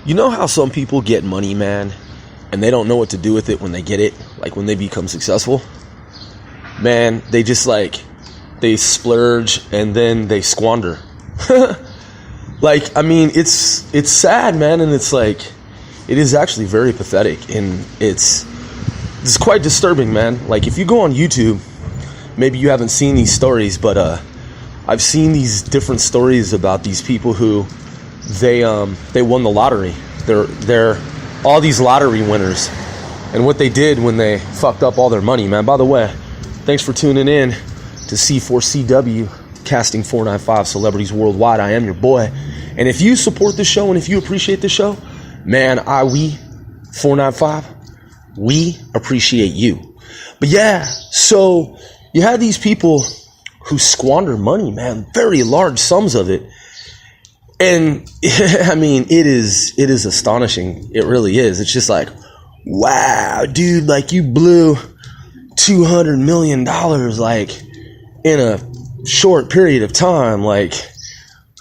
You know how some people get money, man, and they don't know what to do with it when they get it, like when they become successful? Man, they just they splurge and then they squander. It's sad, man, and it is actually very pathetic, and it's quite disturbing, man. Like, if you go on YouTube, maybe you haven't seen these stories, but I've seen these different stories about these people who they won the lottery. They're all these lottery winners, and what they did when they fucked up all their money, man. By the way, thanks for tuning in to C4CW, casting 495 celebrities worldwide. I am your boy, and if you support the show and if you appreciate the show, man, we 495, we appreciate you. But yeah, so you have these people who squander money, man, very large sums of it. And I mean, it is astonishing. It really is. It's just like, wow, dude, like you blew $200 million like in a short period of time. Like,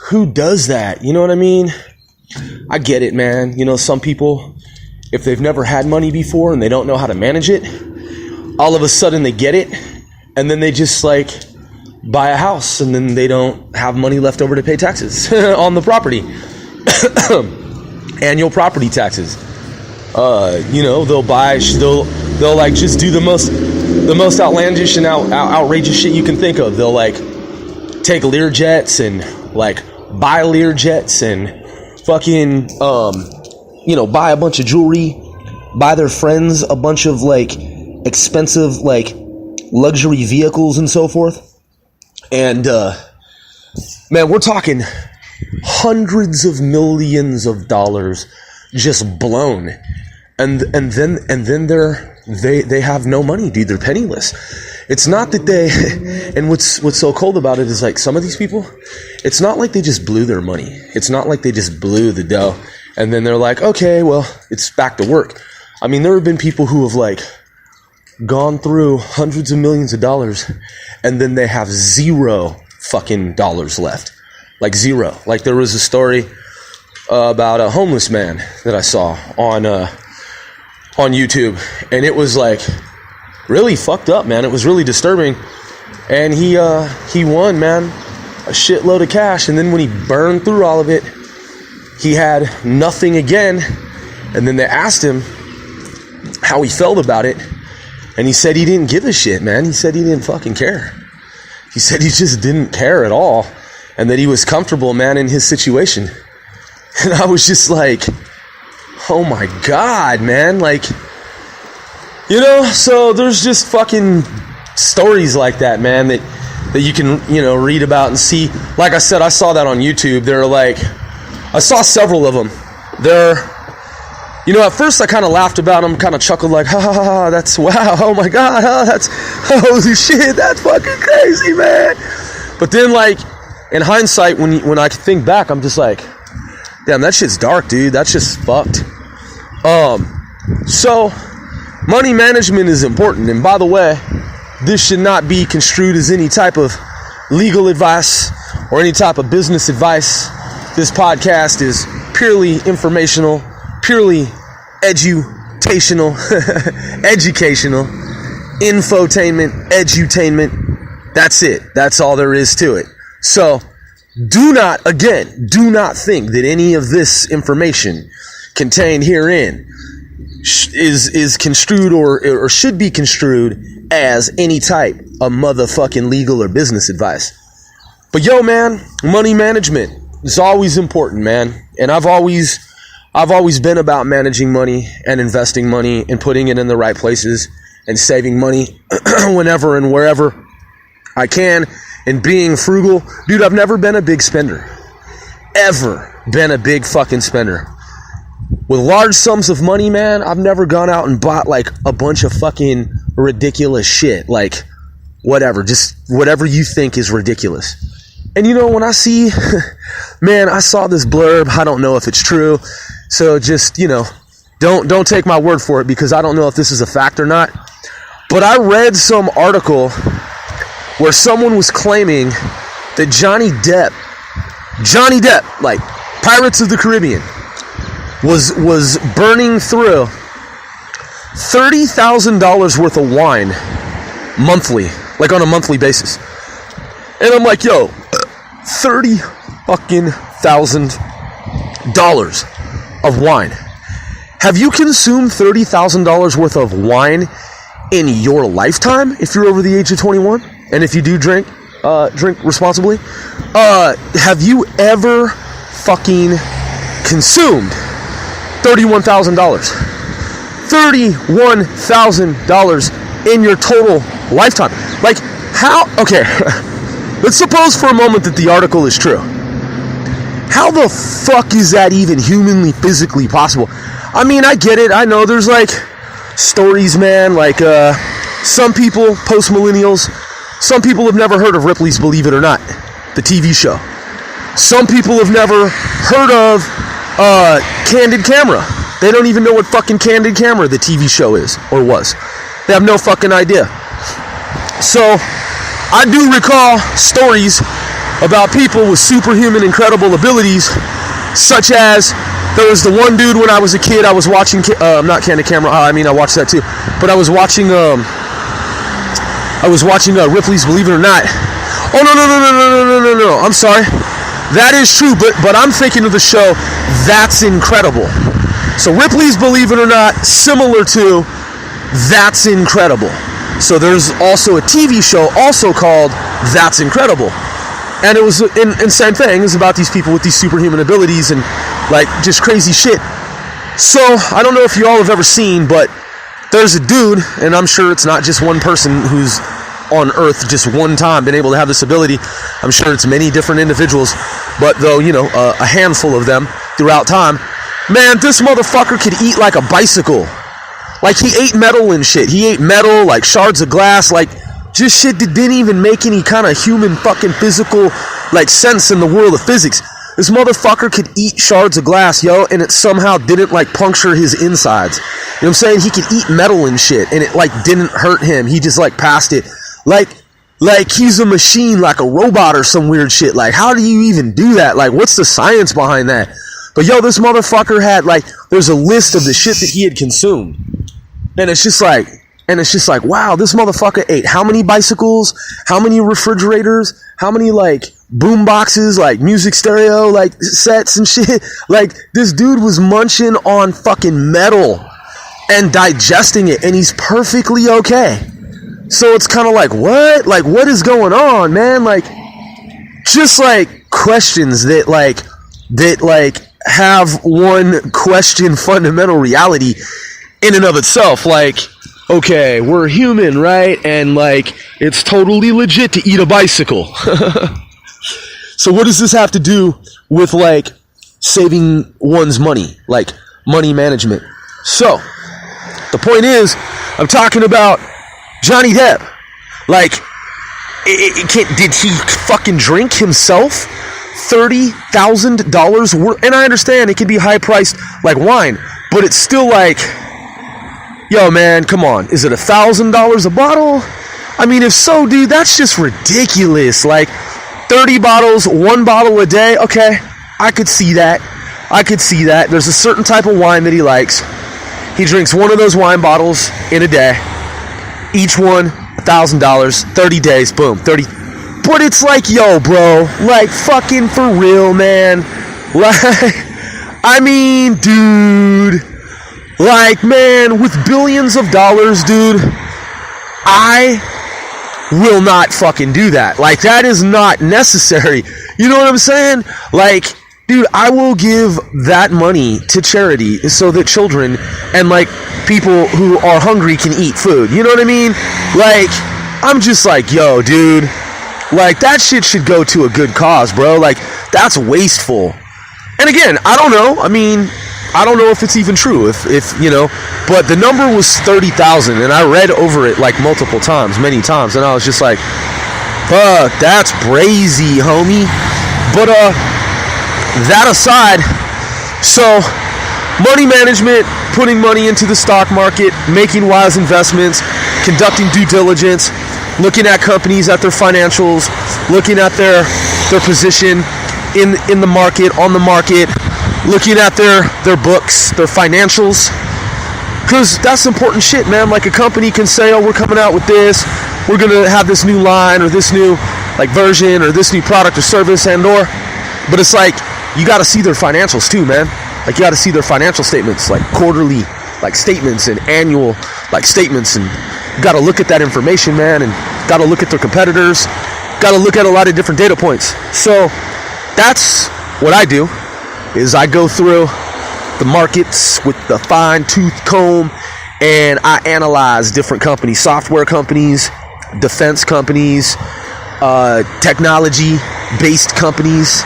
who does that? You know what I mean? I get it, man. You know, some people, if they've never had money before and they don't know how to manage it, all of a sudden they get it, and then they just buy a house, and then they don't have money left over to pay taxes on the property. Annual property taxes. They'll just do the most outlandish and outrageous shit you can think of. They'll take Learjets and buy Learjets and fucking buy a bunch of jewelry, buy their friends a bunch of expensive luxury vehicles and so forth. And man, we're talking hundreds of millions of dollars just blown, and then they have no money, dude. They're penniless. It's not that they, and what's so cold about it is some of these people, it's not like they just blew their money. It's not like they just blew the dough and then they're like, okay, well, it's back to work. I mean, there have been people who have gone through hundreds of millions of dollars and then they have zero fucking dollars left. Zero. There was a story about a homeless man that I saw on YouTube, and it was really fucked up, man. It was really disturbing. And he won, man, a shitload of cash, and then when he burned through all of it, he had nothing again. And then they asked him how he felt about it, and he said he didn't give a shit, man. He said he didn't fucking care. He said he just didn't care at all, and that he was comfortable, man, in his situation. And I was just oh my God, man. So there's just fucking stories like that, man, that you can, read about and see. Like I said, I saw that on YouTube. I saw several of them. At first I kind of laughed about them, kind of chuckled ha ha ha, that's wow, oh my God, that's, holy shit, that's fucking crazy, man. But then in hindsight, when I think back, I'm just damn, that shit's dark, dude. That's just fucked. So money management is important. And by the way, this should not be construed as any type of legal advice or any type of business advice. This podcast is purely informational, purely educational, infotainment, edutainment. That's it. That's all there is to it. So do not think that any of this information contained herein is construed or should be construed as any type of motherfucking legal or business advice. But yo, man, money management is always important, man. And I've always been about managing money and investing money and putting it in the right places and saving money whenever and wherever I can and being frugal. Dude, I've never been a big spender. Ever been a big fucking spender. With large sums of money, man, I've never gone out and bought a bunch of fucking ridiculous shit. Whatever, just whatever you think is ridiculous. And when I see, man, I saw this blurb. I don't know if it's true. So just, don't take my word for it, because I don't know if this is a fact or not. But I read some article where someone was claiming that Johnny Depp, Pirates of the Caribbean, was burning through $30,000 worth of wine monthly, like on a monthly basis. And I'm like, yo, $30,000 of wine. Have you consumed $30,000 worth of wine in your lifetime if you're over the age of 21? And if you do drink responsibly? Have you ever fucking consumed $31,000? $31,000 in your total lifetime. Like, how? Okay, let's suppose for a moment that the article is true. How the fuck is that even humanly, physically possible? I mean, I get it. I know there's like stories, man. Like some people, post-millennials, some people have never heard of Ripley's Believe It or Not, the TV show. Some people have never heard of Candid Camera. They don't even know what fucking Candid Camera, the TV show, is or was. They have no fucking idea. So I do recall stories about people with superhuman, incredible abilities, such as there was the one dude when I was a kid. I was watching, not Candid Camera. I mean, I watched that too, but I was watching Ripley's Believe It or Not. Oh no! I'm sorry. That is true, but I'm thinking of the show That's Incredible. So Ripley's Believe It or Not, similar to That's Incredible. So there's also a TV show also called That's Incredible. And it was, and same thing, it was about these people with these superhuman abilities and like just crazy shit. So I don't know if you all have ever seen, but there's a dude, and I'm sure it's not just one person who's on Earth just one time been able to have this ability. I'm sure it's many different individuals, but though, you know, a handful of them throughout time. Man, this motherfucker could eat like a bicycle. Like, he ate metal and shit. He ate metal, like shards of glass, like just shit that didn't even make any kind of human fucking physical like sense in the world of physics. This motherfucker could eat shards of glass, yo, and it somehow didn't like puncture his insides. You know what I'm saying? He could eat metal and shit, and it like didn't hurt him. He just like passed it. Like he's a machine, like a robot or some weird shit. Like, how do you even do that? Like, what's the science behind that? But yo, this motherfucker had like, there's a list of the shit that he had consumed. And it's just like, wow, this motherfucker ate how many bicycles, how many refrigerators, how many like boom boxes, like music stereo, like sets and shit. Like, this dude was munching on fucking metal and digesting it, and he's perfectly okay. So it's kind of like, what? Like, what is going on, man? Like, just like questions that have one question fundamental reality in and of itself. Like, okay, we're human, right? And like, it's totally legit to eat a bicycle. So what does this have to do with like saving one's money, like money management? So the point is, I'm talking about Johnny Depp. Like, did he fucking drink himself $30,000 worth? And I understand it can be high priced like wine, but it's still like, yo, man, come on. Is it $1,000 a bottle? I mean, if so, dude, that's just ridiculous. Like, 30 bottles, one bottle a day. Okay, I could see that. There's a certain type of wine that he likes. He drinks one of those wine bottles in a day. Each one, $1,000, 30 days, boom, 30. But it's like, yo, bro, like, fucking for real, man. Like, I mean, dude, like, man, with billions of dollars, dude, I will not fucking do that. Like, that is not necessary. You know what I'm saying? Like, dude, I will give that money to charity so that children and like people who are hungry can eat food. You know what I mean? Like, I'm just like, yo, dude, like, that shit should go to a good cause, bro. Like, that's wasteful. And again, I don't know. I mean, I don't know if it's even true, if you know, but the number was 30,000, and I read over it like multiple times, many times, and I was just like, fuck, that's brazy, homie. But that aside, so money management, putting money into the stock market, making wise investments, conducting due diligence, looking at companies, at their financials, looking at their position in the market, on the market, looking at their books, their financials, because that's important shit, man. Like a company can say, oh, we're coming out with this, we're gonna have this new line or this new like version or this new product or service but it's like you got to see their financials too, man. Like you got to see their financial statements, like quarterly like statements and annual like statements, and you got to look at that information, man, and got to look at their competitors, got to look at a lot of different data points. So that's what I do, is I go through the markets with the fine-tooth comb, and I analyze different companies, software companies, defense companies, technology-based companies,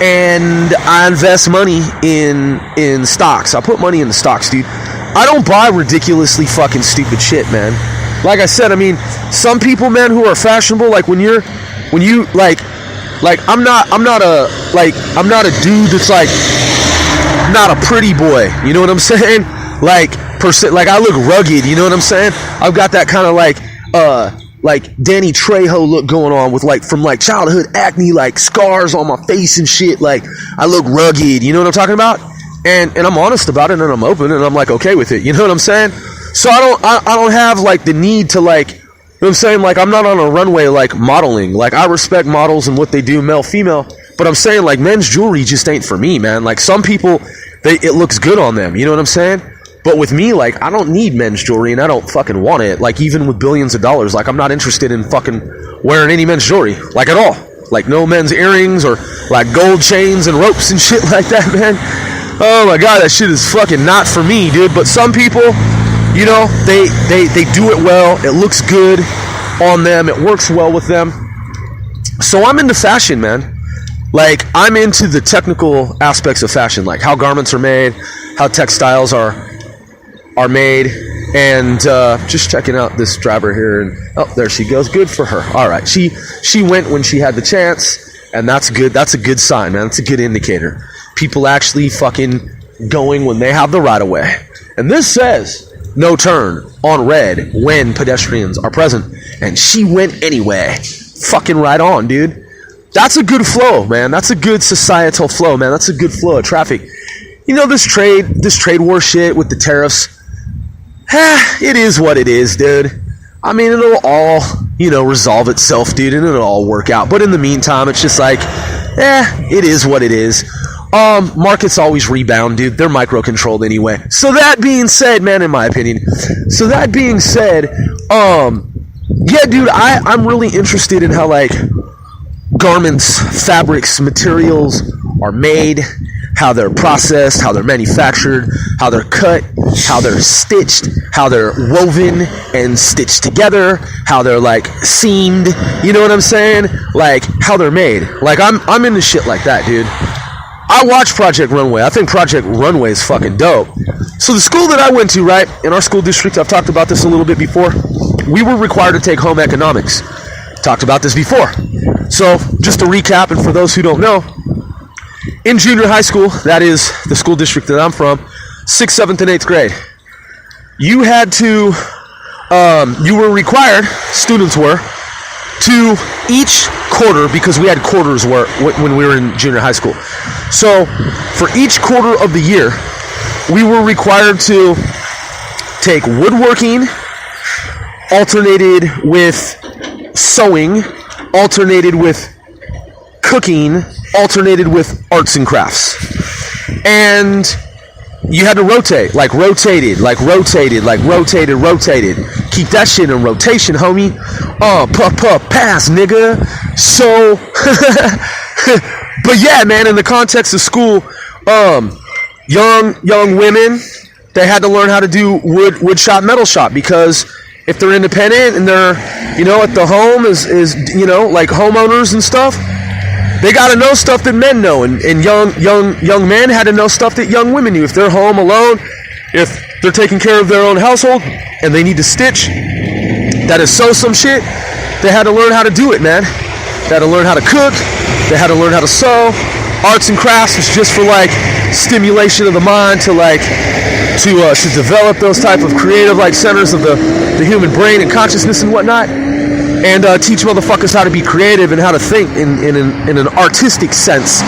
and I invest money in stocks. I put money in the stocks, dude. I don't buy ridiculously fucking stupid shit, man. Like I said, I mean, some people, man, who are fashionable, like when you like I'm not a dude that's like not a pretty boy, you know what I'm saying? Like I look rugged, you know what I'm saying? I've got that kind of like Danny Trejo look going on with from childhood acne, like scars on my face and shit. Like I look rugged, you know what I'm talking about? And I'm honest about it, and I'm open, and I'm like okay with it, you know what I'm saying? So I don't have like the need to like, you know what I'm saying? Like I'm not on a runway like modeling. Like I respect models and what they do, male, female, but I'm saying like men's jewelry just ain't for me, man. Like some people, it looks good on them, you know what I'm saying? But with me, like, I don't need men's jewelry, and I don't fucking want it. Like, even with billions of dollars, like, I'm not interested in fucking wearing any men's jewelry, like, at all. Like, no men's earrings or, like, gold chains and ropes and shit like that, man. Oh, my God, that shit is fucking not for me, dude. But some people, you know, they do it well. It looks good on them. It works well with them. So I'm into fashion, man. Like, I'm into the technical aspects of fashion, like how garments are made, how textiles are made, and just checking out this driver here, and oh, there she goes. Good for her. All right, she went when she had the chance, and that's good. That's a good sign, man. That's a good indicator. People actually fucking going when they have the right of way. And this says no turn on red when pedestrians are present, and she went anyway. Fucking right on, dude. That's a good flow, man. That's a good societal flow, man. That's a good flow of traffic. You know, this trade war shit with the tariffs, it is what it is, dude. I mean, it'll all, you know, resolve itself, dude, and it'll all work out. But in the meantime, it's just like, it is what it is. Markets always rebound, dude. They're micro-controlled anyway. So that being said, man, in my opinion, yeah, dude, I'm really interested in how, like, garments, fabrics, materials are made, how they're processed, how they're manufactured, how they're cut, how they're stitched, how they're woven and stitched together, how they're like seamed, you know what I'm saying? Like how they're made. Like I'm into shit like that, dude. I watch Project Runway. I think Project Runway is fucking dope. So the school that I went to, right, in our school district, I've talked about this a little bit before, we were required to take home economics. Talked about this before. So just to recap, and for those who don't know, in junior high school, that is the school district that I'm from, 6th, 7th, and 8th grade, you had to, you were required, students were, to each quarter, because we had quarters when we were in junior high school. So for each quarter of the year, we were required to take woodworking, alternated with sewing, alternated with cooking, alternated with arts and crafts. And you had to rotate, rotated. Keep that shit in rotation, homie. Pass, nigga. So, but yeah, man, in the context of school, young women, they had to learn how to do wood shop, metal shop, because if they're independent and they're, you know, at the home is you know, like homeowners and stuff, they got to know stuff that men know, and young men had to know stuff that young women knew. If they're home alone, if they're taking care of their own household and they need to stitch, that is sew some shit, they had to learn how to do it, man. They had to learn how to cook, they had to learn how to sew. Arts and crafts is just for like stimulation of the mind to develop those type of creative like centers of the human brain and consciousness and whatnot. And teach motherfuckers how to be creative and how to think in an artistic sense.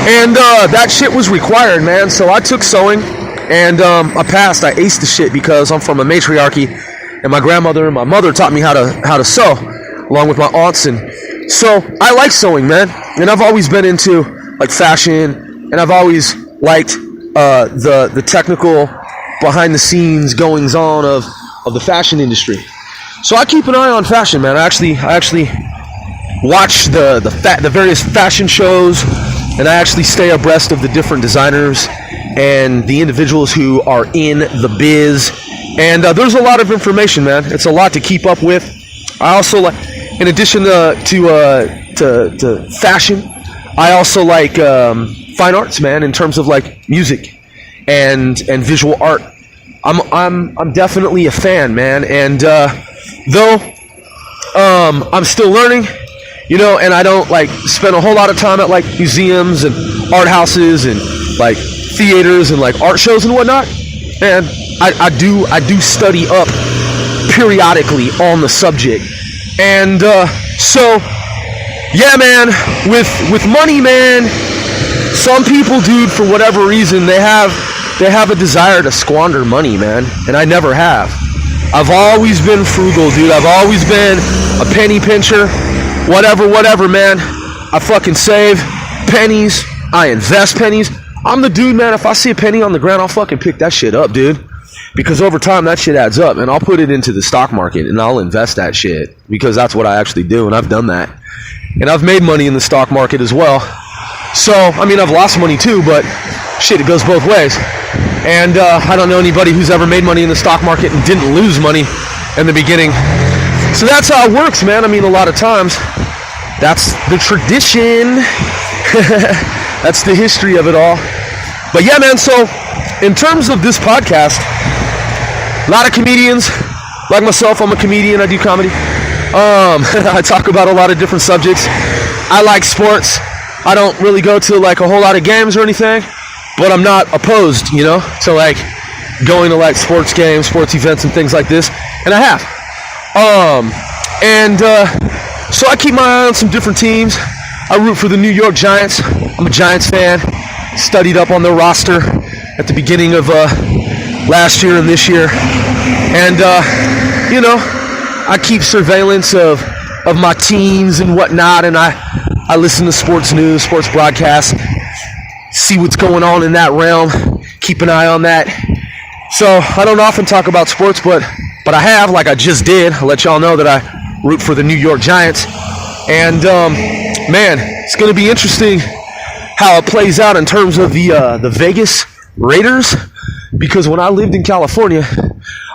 And that shit was required, man. So I took sewing, and I passed. I aced the shit because I'm from a matriarchy, and my grandmother and my mother taught me how to sew, along with my aunts. And so I like sewing, man. And I've always been into like fashion, and I've always liked the technical behind the scenes goings on of the fashion industry. So I keep an eye on fashion, man. I actually watch the various fashion shows, and I actually stay abreast of the different designers and the individuals who are in the biz. And there's a lot of information, man. It's a lot to keep up with. I also like, in addition to fashion, I also like fine arts, man. In terms of like music and visual art, I'm definitely a fan, man. And though I'm still learning, and I don't like spend a whole lot of time at like museums and art houses and like theaters and like art shows and whatnot. And I do study up periodically on the subject. And so yeah, man, with money, man, some people, dude, for whatever reason, they have a desire to squander money, man. And I never have. I've always been frugal, dude. I've always been a penny pincher. Whatever, man. I fucking save pennies. I invest pennies. I'm the dude, man. If I see a penny on the ground, I'll fucking pick that shit up, dude. Because over time, that shit adds up. And I'll put it into the stock market, and I'll invest that shit. Because that's what I actually do, and I've done that. And I've made money in the stock market as well. So, I mean, I've lost money too, but shit, it goes both ways. And I don't know anybody who's ever made money in the stock market and didn't lose money in the beginning. So that's how it works, man. I mean, a lot of times, that's the tradition. That's the history of it all. But yeah, man, so in terms of this podcast, a lot of comedians, like myself, I'm a comedian, I do comedy. I talk about a lot of different subjects. I like sports. I don't really go to like a whole lot of games or anything, but I'm not opposed, to like going to like sports games, sports events and things like this. And I have. So I keep my eye on some different teams. I root for the New York Giants. I'm a Giants fan. Studied up on their roster at the beginning of last year and this year. And, I keep surveillance of my teams and whatnot, and I listen to sports news, sports broadcasts, see what's going on in that realm, keep an eye on that. So I don't often talk about sports, but I have, like I just did. I'll let y'all know that I root for the New York Giants. And, man, it's going to be interesting how it plays out in terms of the Vegas Raiders, because when I lived in California,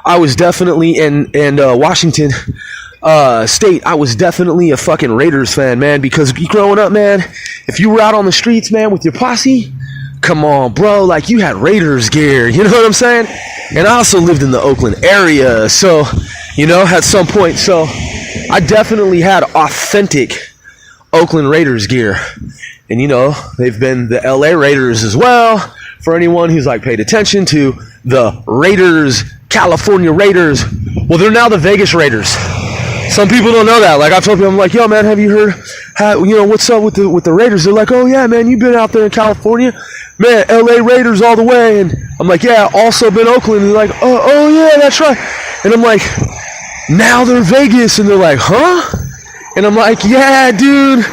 I was definitely in Washington State, I was definitely a fucking Raiders fan, man, because growing up, man, if you were out on the streets, man, with your posse, come on, bro, like you had Raiders gear, you know what I'm saying? And I also lived in the Oakland area, so, at some point, so I definitely had authentic Oakland Raiders gear. And, they've been the LA Raiders as well, for anyone who's like paid attention to the Raiders, California Raiders. Well, they're now the Vegas Raiders. Some people don't know that. Like I've told people, I'm like, yo, man, have you heard, what's up with the Raiders? They're like, oh yeah, man, you've been out there in California, man, LA Raiders all the way. And I'm like, yeah, also been Oakland. And they're like, oh yeah, that's right. And I'm like, now they're Vegas. And they're like, huh? And I'm like, yeah, dude,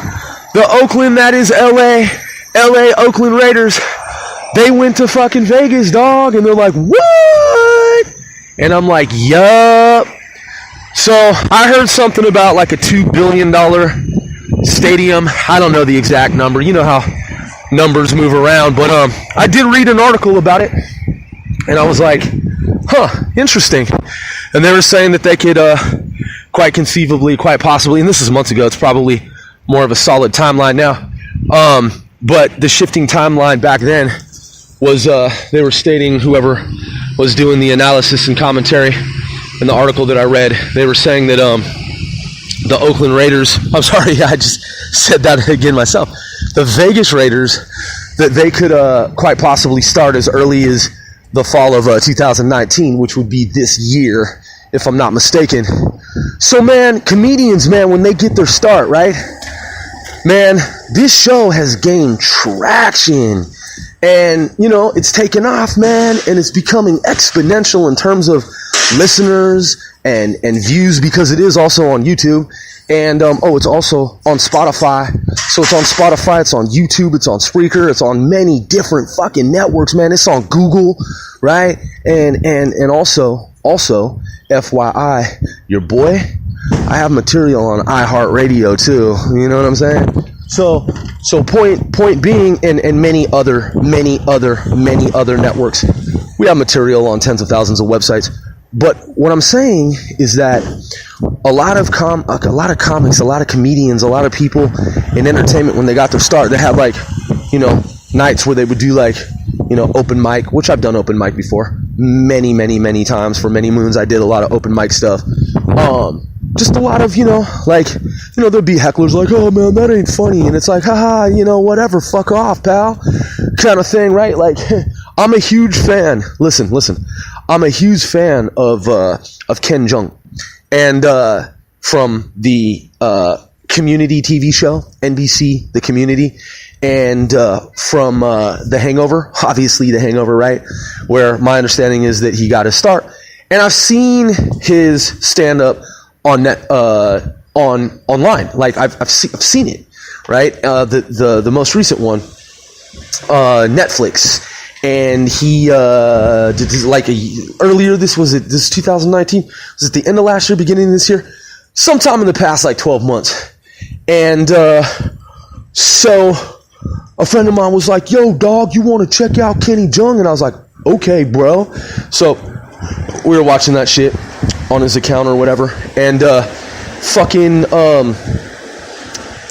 the Oakland that is LA Oakland Raiders, they went to fucking Vegas, dog. And they're like, what? And I'm like, yup. So I heard something about like a $2 billion stadium. I don't know the exact number. You know how numbers move around. But I did read an article about it. And I was like, huh, interesting. And they were saying that they could quite conceivably, quite possibly, and this is months ago, it's probably more of a solid timeline now. But the shifting timeline back then was they were stating, whoever was doing the analysis and commentary in the article that I read, they were saying that the Oakland Raiders, I'm sorry, I just said that again myself, the Vegas Raiders, that they could quite possibly start as early as the fall of 2019, which would be this year, if I'm not mistaken. So, man, comedians, man, when they get their start, right, man, this show has gained traction. And, you know, it's taken off, man, and it's becoming exponential in terms of listeners and views, because it is also on YouTube. And, it's also on Spotify. So it's on Spotify, it's on YouTube, it's on Spreaker, it's on many different fucking networks, man. It's on Google, right? And also, FYI, your boy, I have material on iHeartRadio too. You know what I'm saying? So point being, and many other networks, we have material on tens of thousands of websites. But what I'm saying is that a lot of comics, a lot of comedians, a lot of people in entertainment, when they got their start, they had like, you know, nights where they would do like, you know, open mic, which I've done open mic before many times. For many moons, I did a lot of open mic stuff. Just a lot of, you know, like, you know, there'd be hecklers like, oh man, that ain't funny. And it's like, haha, you know, whatever, fuck off, pal, kind of thing, right? Like, I'm a huge fan. Listen. I'm a huge fan of Ken Jeong, and from the Community TV show, NBC, The Community, and from The Hangover, obviously The Hangover, right? Where my understanding is that he got his start, and I've seen his stand up on online. Like I've seen it, right? The most recent one, Netflix. And he did like earlier. This 2019. Was it the end of last year, beginning of this year? Sometime in the past, like 12 months. And so a friend of mine was like, "Yo, dog, you want to check out Kenny Jeong?" And I was like, "Okay, bro." So we were watching that shit on his account or whatever, and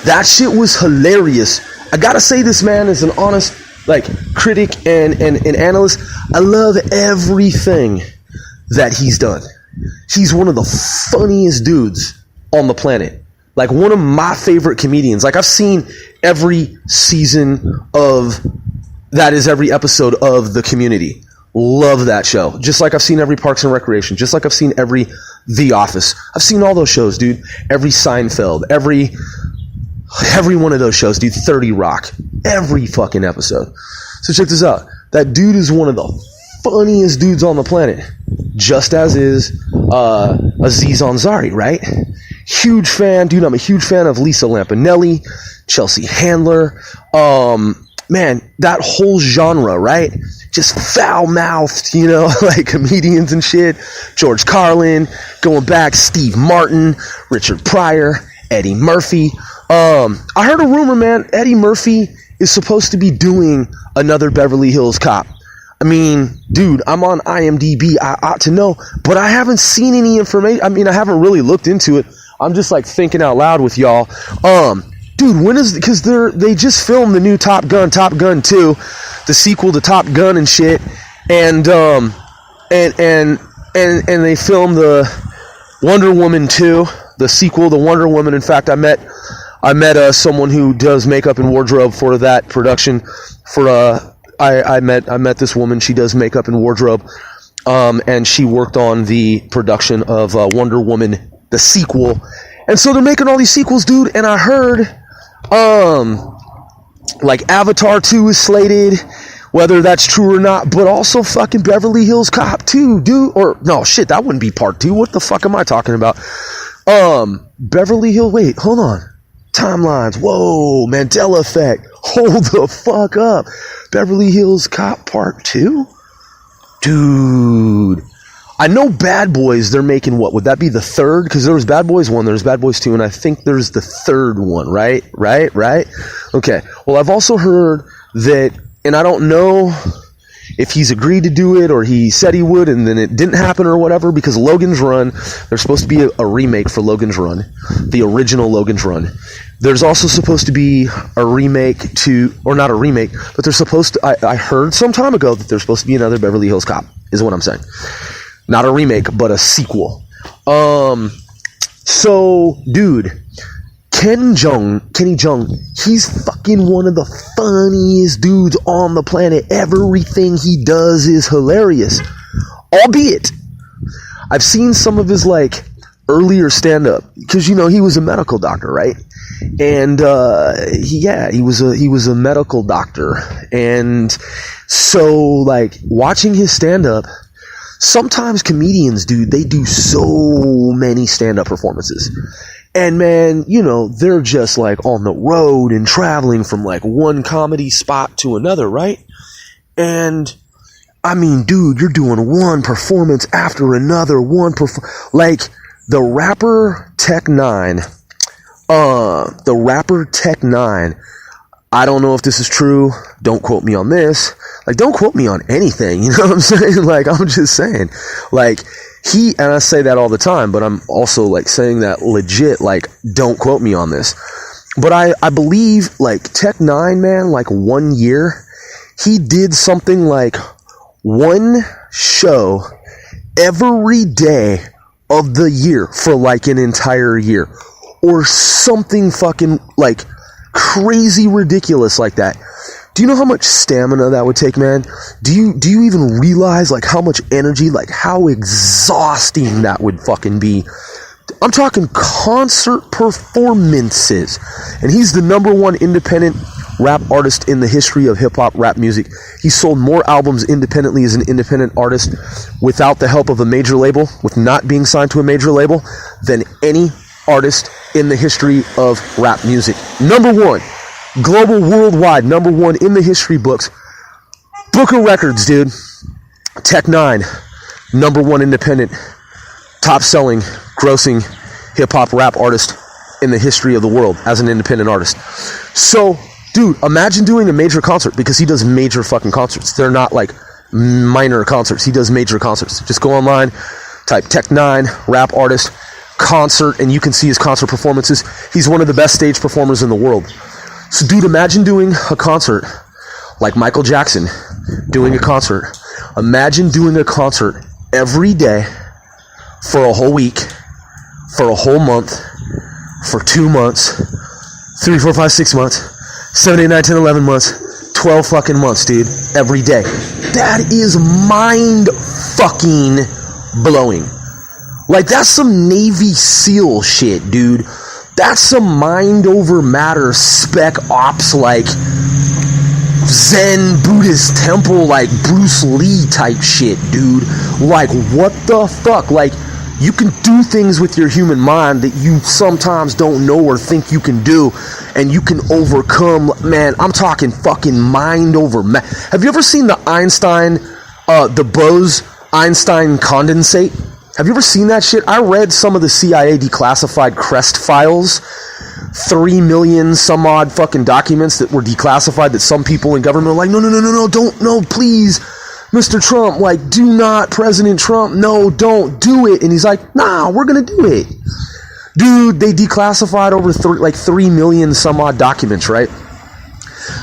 that shit was hilarious. I gotta say, this man is an honest, like, critic and analyst. I love everything that he's done. He's one of the funniest dudes on the planet. Like, one of my favorite comedians. Like, I've seen every season of, that is every episode of The Community. Love that show. Just like I've seen every Parks and Recreation. Just like I've seen every The Office. I've seen all those shows, dude. Every Seinfeld. Every one of those shows, dude. 30 Rock. Every fucking episode. So check this out. That dude is one of the funniest dudes on the planet. Just as is Aziz Ansari, right? Huge fan, dude. I'm a huge fan of Lisa Lampanelli, Chelsea Handler. Man, that whole genre, right? Just foul-mouthed, you know, like comedians and shit. George Carlin, going back, Steve Martin, Richard Pryor, Eddie Murphy. I heard a rumor, man. Eddie Murphy is supposed to be doing another Beverly Hills Cop. I mean, dude, I'm on IMDb. I ought to know, but I haven't seen any information. I mean, I haven't really looked into it. I'm just like thinking out loud with y'all. Dude, when is, because they just filmed the new Top Gun 2, the sequel to Top Gun and shit, and they filmed the Wonder Woman 2, the sequel to Wonder Woman. In fact, I met someone who does makeup and wardrobe for that production. I met this woman. She does makeup and wardrobe, and she worked on the production of Wonder Woman, the sequel. And so they're making all these sequels, dude. And I heard, like Avatar 2 is slated, whether that's true or not. But also fucking Beverly Hills Cop 2, dude. Or no, shit, that wouldn't be part 2. What the fuck am I talking about? Beverly Hills. Wait, hold on. Timelines. Whoa, Mandela effect. Hold the fuck up. Beverly Hills Cop Part 2? Dude. I know Bad Boys, they're making what? Would that be the third? Because there was Bad Boys 1, there's Bad Boys 2, and I think there's the third one, right? Right? Okay. Well, I've also heard that, and I don't know if he's agreed to do it or he said he would and then it didn't happen or whatever, because Logan's Run, there's supposed to be a remake for Logan's Run, the original Logan's Run. There's also supposed to be a remake to, or not a remake, but there's supposed to, I heard some time ago that there's supposed to be another Beverly Hills Cop, is what I'm saying. Not a remake, but a sequel. So, dude, Kenny Jeong, he's fucking one of the funniest dudes on the planet. Everything he does is hilarious. Albeit, I've seen some of his, like, earlier stand-up, because, you know, he was a medical doctor, right? and he was a medical doctor, and so like watching his stand up. Sometimes comedians, dude, they do so many stand-up performances. And man, you know, they're just like on the road and traveling from like one comedy spot to another, right? And I mean, dude, you're doing one performance after another, like the rapper Tech-9, I don't know if this is true. Don't quote me on this. Like, don't quote me on anything. You know what I'm saying? Like, I'm just saying. Like, and I say that all the time, but I'm also, like, saying that legit. Like, don't quote me on this. But I believe, like, Tech-9, man, like, 1 year, he did something like one show every day of the year for, like, an entire year. Or something fucking, like, crazy ridiculous like that. Do you know how much stamina that would take, man? Do you even realize like how much energy, like how exhausting that would fucking be? I'm talking concert performances. And he's the #1 independent rap artist in the history of hip hop rap music. He sold more albums independently as an independent artist without the help of a major label, with not being signed to a major label, than any artist in the history of rap music. #1, global, worldwide, #1 in the history books. Book of records, dude. Tech-9, #1 independent, top selling, grossing hip hop rap artist in the history of the world as an independent artist. So, dude, imagine doing a major concert, because he does major fucking concerts. They're not like minor concerts. He does major concerts. Just go online, type Tech-9, rap artist, concert, and you can see his concert performances. He's one of the best stage performers in the world. So, dude, imagine doing a concert like Michael Jackson doing a concert. Imagine doing a concert every day for a whole week, for a whole month, for 2 months, 3, 4, 5, 6 months, 7, 8, 9, 10, 11 months, 12 fucking months, dude, every day. That is mind fucking blowing. Like, that's some Navy SEAL shit, dude. That's some mind over matter spec ops, like Zen Buddhist temple, like Bruce Lee type shit, dude. Like, what the fuck? Like, you can do things with your human mind that you sometimes don't know or think you can do, and you can overcome, man, I'm talking fucking mind over matter. Have you ever seen the Bose-Einstein condensate? Have you ever seen that shit? I read some of the CIA declassified CREST files, 3 million some odd fucking documents that were declassified, that some people in government were like, no, don't, please, Mr. Trump, like, do not, President Trump, no, don't do it. And he's like, nah, we're gonna do it. Dude, they declassified over 3 million some odd documents, right?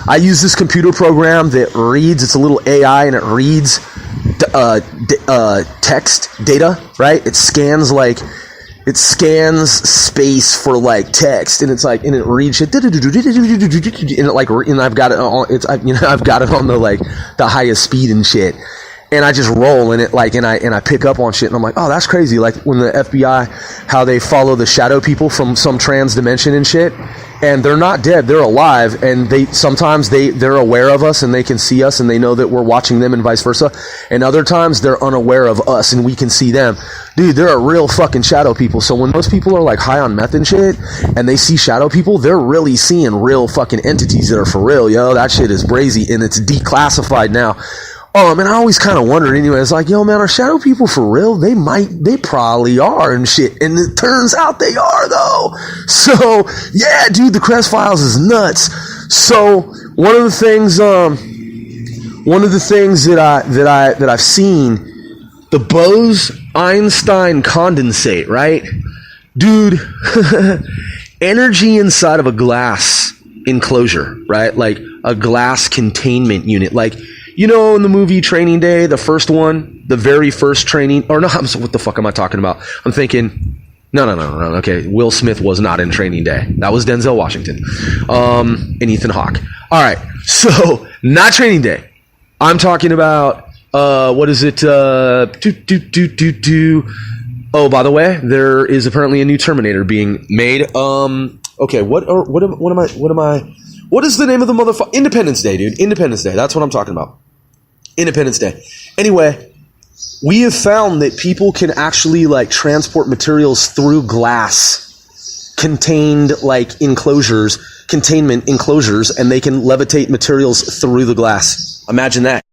I use this computer program that reads, it's a little AI, and it reads text data, right? It scans space for like text, and it's like, and it reads shit, and it like, and I've got it on, I've got it on the highest speed and shit, and I just roll in it, like, and I pick up on shit, and I'm like, oh, that's crazy. Like when the FBI, how they follow the shadow people from some trans dimension and shit, and they're not dead, they're alive, and they're aware of us, and they can see us, and they know that we're watching them, and vice versa. And other times they're unaware of us, and we can see them. Dude, there are real fucking shadow people. So when those people are like high on meth and shit, and they see shadow people, they're really seeing real fucking entities that are for real, yo. That shit is brazy, and it's declassified now. And I always kind of wondered anyway. It's like, yo, man, are shadow people for real? They probably are and shit. And it turns out they are, though. So, yeah, dude, the CREST files is nuts. So, one of the things that I've seen, the Bose-Einstein condensate, right? Dude, energy inside of a glass enclosure, right? Like a glass containment unit. Like, you know, in the movie Training Day, the first one, the very first training, or no, what the fuck am I talking about? I'm thinking, no, okay, Will Smith was not in Training Day. That was Denzel Washington, and Ethan Hawke. All right, so, not Training Day. I'm talking about, what is it, oh, by the way, there is apparently a new Terminator being made, Okay, what is the name of the motherfucker? Independence Day, dude. Independence Day. That's what I'm talking about. Independence Day. Anyway, we have found that people can actually like transport materials through glass contained like containment enclosures, and they can levitate materials through the glass. Imagine that.